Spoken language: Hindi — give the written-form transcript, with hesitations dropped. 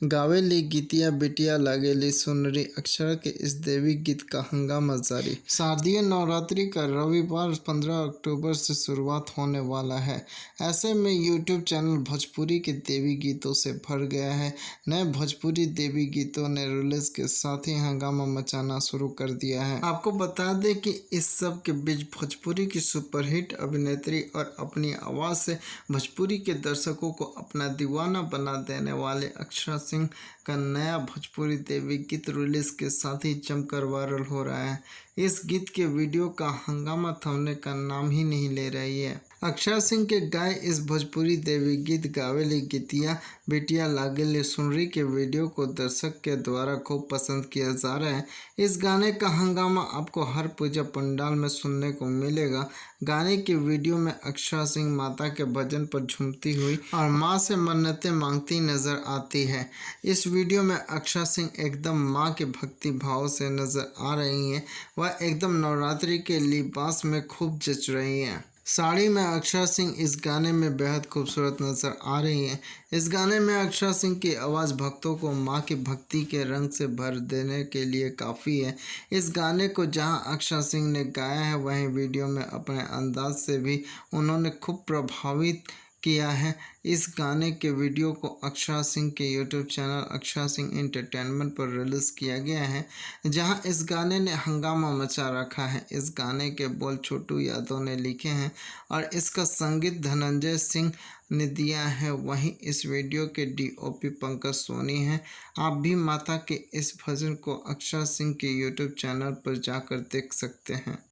गावेली गीतिया बिटिया लागेली सुनरी अक्षरा के इस देवी गीत का हंगामा जारी। शारदीय नवरात्रि का रविवार 15 अक्टूबर से शुरुआत होने वाला है। ऐसे में यूट्यूब चैनल भोजपुरी के देवी गीतों से भर गया है। नए भोजपुरी देवी गीतों ने रिलीज के साथ ही हंगामा मचाना शुरू कर दिया है। आपको बता दें कि इस सब के बीच भोजपुरी की सुपरहिट अभिनेत्री और अपनी आवाज़ से भोजपुरी के दर्शकों को अपना दीवाना बना देने वाले अक्षरा सिंह का नया भोजपुरी देवी गीत रिलीज के साथ ही जमकर वायरल हो रहा है। इस गीत के वीडियो का हंगामा थमने का नाम ही नहीं ले रही है। अक्षरा सिंह के गाए इस भोजपुरी देवी गीत गावेली गीतिया बिटिया लागेली सुनरी के वीडियो को दर्शक के द्वारा खूब पसंद किया जा रहा है। इस गाने का हंगामा आपको हर पूजा पंडाल में सुनने को मिलेगा। गाने के वीडियो में अक्षरा सिंह माता के भजन पर झूमती हुई और मां से मन्नतें मांगती नजर आती है। इस वीडियो में अक्षरा सिंह एकदम मां के भक्ति भाव से नजर आ रही हैं। वह एकदम नवरात्रि के लिबास में खूब जच रही हैं। साड़ी में अक्षरा सिंह इस गाने में बेहद खूबसूरत नजर आ रही हैं। इस गाने में अक्षरा सिंह की आवाज़ भक्तों को मां की भक्ति के रंग से भर देने के लिए काफ़ी है। इस गाने को जहां अक्षरा सिंह ने गाया है, वहीं वीडियो में अपने अंदाज से भी उन्होंने खूब प्रभावित किया है। इस गाने के वीडियो को अक्षरा सिंह के YouTube channel Akshara Singh entertainment पर रिलीज़ किया गया है, जहां इस गाने ने हंगामा मचा रखा है। इस गाने के बोल छोटू यादव ने लिखे हैं और इसका संगीत धनंजय सिंह ने दिया है। वहीं इस वीडियो के डीओपी पंकज सोनी हैं। आप भी माता के इस भजन को अक्षरा सिंह के यूट्यूब चैनल पर जाकर देख सकते हैं।